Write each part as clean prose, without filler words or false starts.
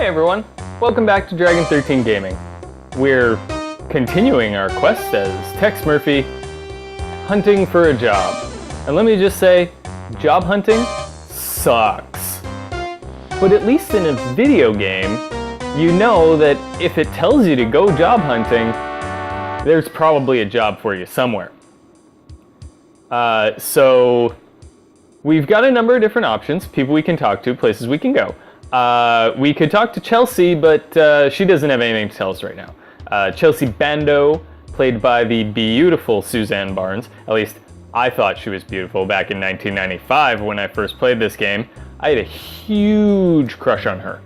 everyone, welcome back to DragonXIII Gaming. We're continuing our quest as Tex Murphy, hunting for a job. And let me just say, job hunting sucks. But at least in a video game, you know that if it tells you to go job hunting, there's probably a job for you somewhere. So we've got a number of different options, people we can talk to, places we can go. We could talk to Chelsea, but she doesn't have anything to tell us right now. Chelsea Bando, played by the beautiful Suzanne Barnes. At least I thought she was beautiful back in 1995 when I first played this game. I had a huge crush on her.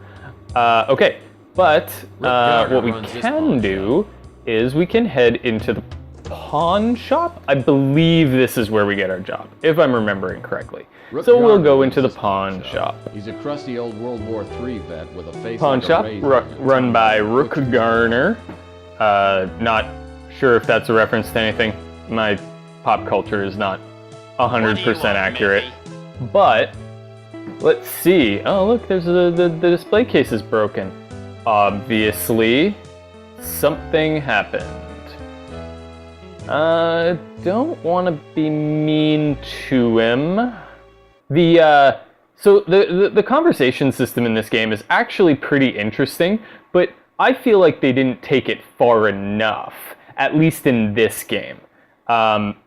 Okay, but what we can do is we can head into the pawn shop. I believe this is where we get our job, if I'm remembering correctly. So we'll go into the pawn shop. He's a crusty old World War III vet with a face pawn like shop, a razor. run by Rook Garner. Not sure if that's a reference to anything. My pop culture is not 100% accurate. But let's see. Oh, look, there's the display case is broken. Obviously, something happened. Don't want to be mean to him. So the conversation system in this game is actually pretty interesting, but I feel like they didn't take it far enough, at least in this game. When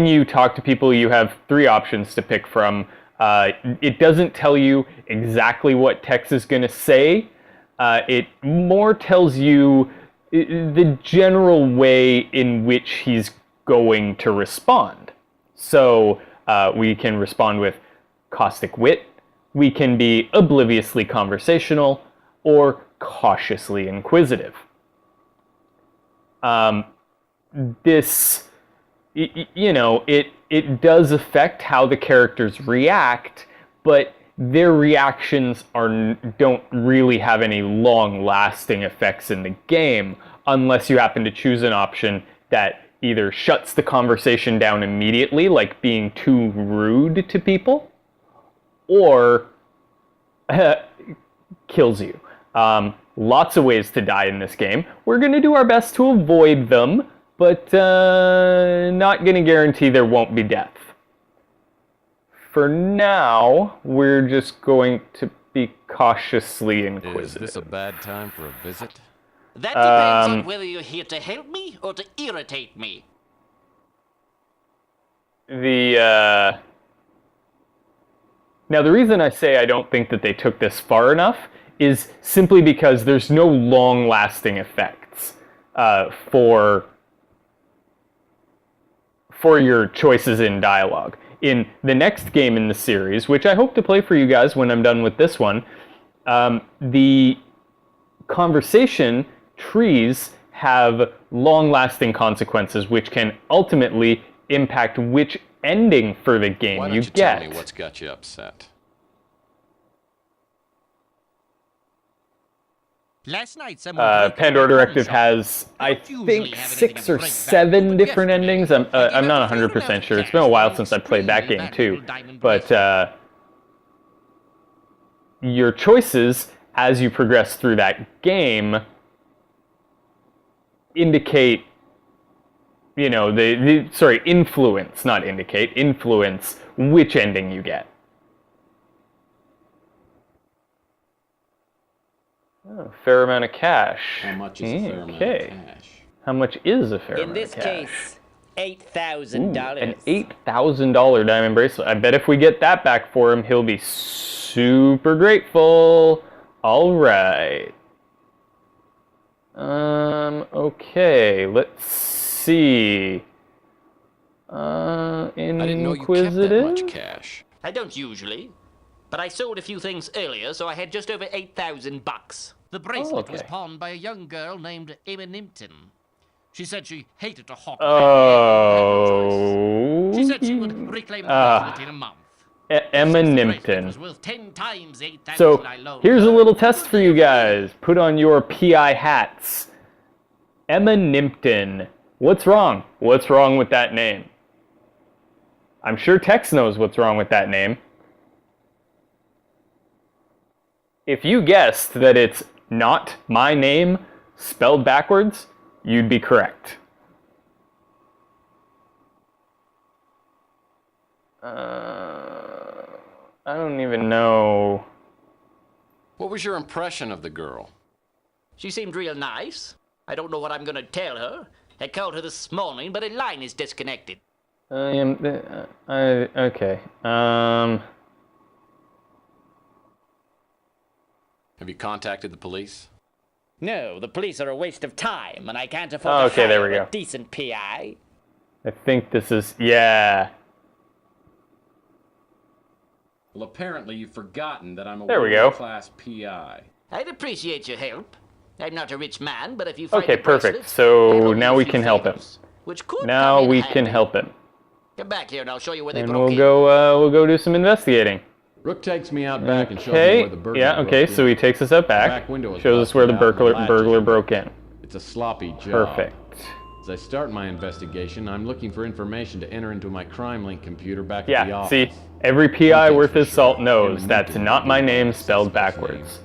you talk to people, you have three options to pick from. It doesn't tell you exactly what Tex is going to say. It more tells you the general way in which he's going to respond. So we can respond with caustic wit, we can be obliviously conversational, or cautiously inquisitive. This, you know, it does affect how the characters react, but their reactions don't really have any long-lasting effects in the game, unless you happen to choose an option that either shuts the conversation down immediately, like being too rude to people, or kills you. Lots of ways to die in this game. We're going to do our best to avoid them, but not going to guarantee there won't be death. For now, we're just going to be cautiously inquisitive. Is this a bad time for a visit? That depends on whether you're here to help me or to irritate me. Now, the reason I say I don't think that they took this far enough is simply because there's no long-lasting effects for your choices in dialogue. In the next game in the series, which I hope to play for you guys when I'm done with this one, the conversation trees have long-lasting consequences which can ultimately impact which ending for the game you get. Tell me what's got you upset? Last night, Pandora Directive has, I think, 6 or 7 different endings. I'm not 100% sure. It's been a while since I played that game too. But your choices as you progress through that game indicate, you know, influence, not indicate, influence which ending you get. Oh, a fair amount of cash. How much is a fair amount of cash? How much is a fair amount of cash? In this case, $8,000. An $8,000 diamond bracelet. I bet if we get that back for him, he'll be super grateful. All right. Okay, let's see. I didn't know you kept that much cash. I don't usually, but I sold a few things earlier, so I had just over $8,000. The bracelet was pawned by a young girl named Emma Nimpton. She said she hated to hop. Oh. She said she would reclaim the bracelet in a month. Emma Nimpton. Worth 10 times the $8,000 So I loaned here's a her. little test for you guys. Put on your PI hats. Emma Nimpton. What's wrong? What's wrong with that name? I'm sure Tex knows what's wrong with that name. If you guessed that it's not my name spelled backwards, you'd be correct. I don't even know. What was your impression of the girl? She seemed real nice. I don't know what I'm gonna tell her. I called her this morning, but her line is disconnected. Okay. Have you contacted the police? No, the police are a waste of time, and I can't afford to there we hire go. a decent PI. I think this is, yeah. Well, apparently you've forgotten that I'm a There we go. world-class PI. I'd appreciate your help. I'm not a rich man, but if you find Okay, the perfect. bracelet, So I owe you now a we few can help him. favors, which could Now come in we can handy. help him. Come back here and I'll show you where they And broke in. we'll go do some investigating. Rook takes me out back and shows me where the burglar Yeah, okay, broke so in. he takes us out back, back window is shows us where the busted out and the burglar latch is broke in. It's a sloppy job. Perfect. As I start my investigation, I'm looking for information to enter into my crime link computer back at the Yeah, office. see, every PI One worth thing's his for salt sure, knows Emma that's Newton not my would be name the spelled suspect's backwards. name.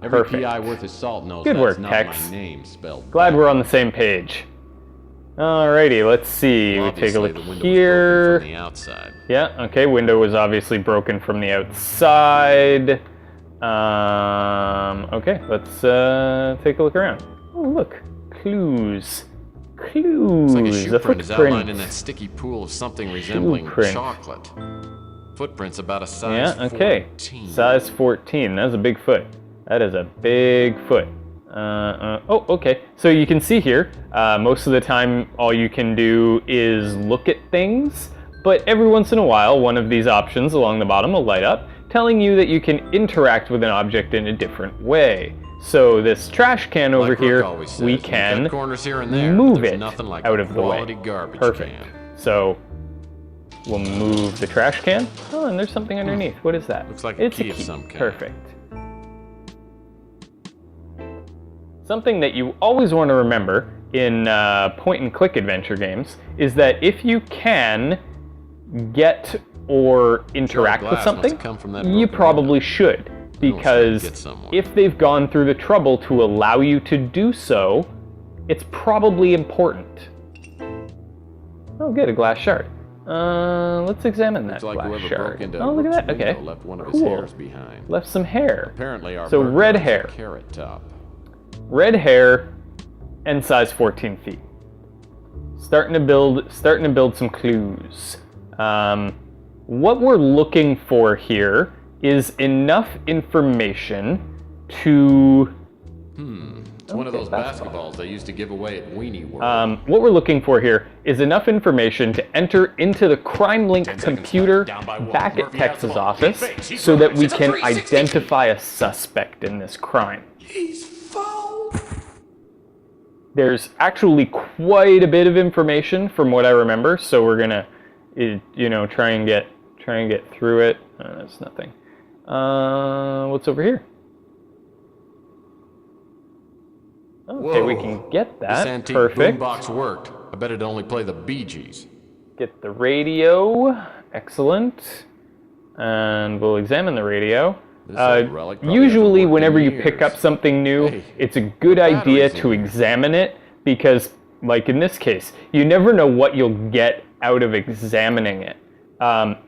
Every Perfect. PI worth his salt knows Good that's work, not Tex. my name spelled Glad we're on the backwards. same page. Alrighty, let's see. Well, We take a obviously, look the window was here. broken from the outside. Yeah, okay, window was obviously broken from the outside. Okay, let's take a look around. Oh, look, clues. Clues. It's like a shoe print is footprint. outlined in that sticky pool of something resembling print. chocolate. Footprints about a size Yeah, okay. 14. Size 14. That's a big foot. That is a big foot. Oh, okay. So you can see here, most of the time all you can do is look at things, but every once in a while one of these options along the bottom will light up, telling you that you can interact with an object in a different way. So this trash can over Like Rook here, always says, we you can cut corners here and there, move there's it nothing like out a of the way. quality garbage Perfect. can. So we'll move the trash can. Oh, and there's something underneath. What is that? Looks like a It's key of some kind. Perfect. Something that you always want to remember in point-and-click adventure games is that if you can get or interact with glass must have something, come from that you broken probably window. should. We don't Because get somewhere. if they've gone through the trouble to allow you to do so, it's probably important. Oh, good, a glass shard. Let's examine that Looks like glass whoever shard. broke into Oh, look at Rook's that. Okay, window left one of his cool. hairs behind. Left some hair. Apparently our So burglar red has a hair. carrot top. Red hair and size 14 feet. Starting to build some clues. What we're looking for here is enough information to... It's one of those basketballs they used to give away at Weenie World. what we're looking for here is enough information to enter into the crime link computer back at Tex's office so that we can identify a suspect in this crime. There's actually quite a bit of information from what I remember, so we're gonna, try and get through it. That's nothing. What's over here? Okay, we can get This that. antique Perfect. boombox worked. I bet it'd only play the Bee Gees. Get the radio. Excellent. And we'll examine the radio. This old relic probably Usually, hasn't worked whenever in you pick years. up something new, Hey, it's a good idea batteries to in there. examine it because, like in this case, you never know what you'll get out of examining it.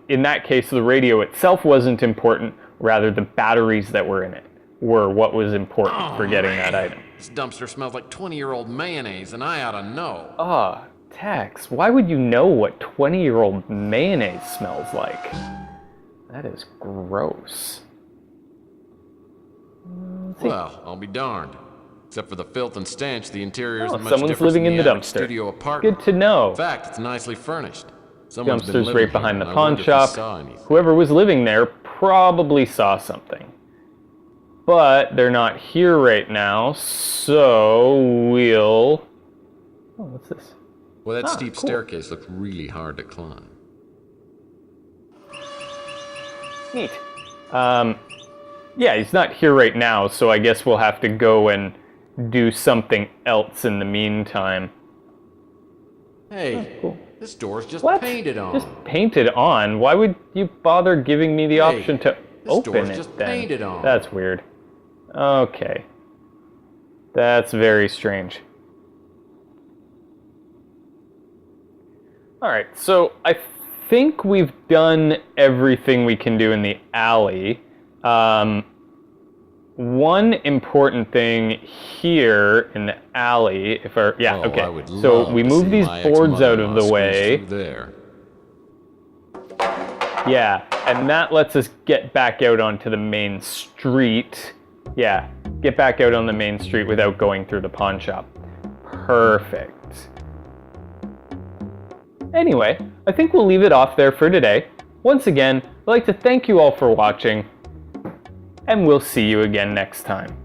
In that case, the radio itself wasn't important, rather the batteries that were in it were what was important for getting that item. This dumpster smells like 20-year-old mayonnaise, and I ought to know. Ah, Tex, why would you know what 20-year-old mayonnaise smells like? That is gross. Well, I'll be darned. Except for the filth and stench, the interior isn't much someone's different living from in the average dumpster. studio apartment. Good to know. In fact, it's nicely furnished. Someone's been Dumpster's living right behind here, the and I pawn wonder if he shop. saw anything. Whoever was living there probably saw something. But they're not here right now, so we'll... Oh, what's this? Well, that steep cool. staircase looks really hard to climb. Neat. Yeah, he's not here right now, so I guess we'll have to go and do something else in the meantime. Hey, cool. this door's just What? painted on. Just painted on? Why would you bother giving me the option to this open door's it just then? painted on. That's weird. Okay. That's very strange. Alright, so I think we've done everything we can do in the alley. One important thing here in the alley, okay. So we move these boards out of the way. There. Yeah, and that lets us get back out onto the main street. Yeah, get back out on the main street without going through the pawn shop. Perfect. Anyway, I think we'll leave it off there for today. Once again, I'd like to thank you all for watching, and we'll see you again next time.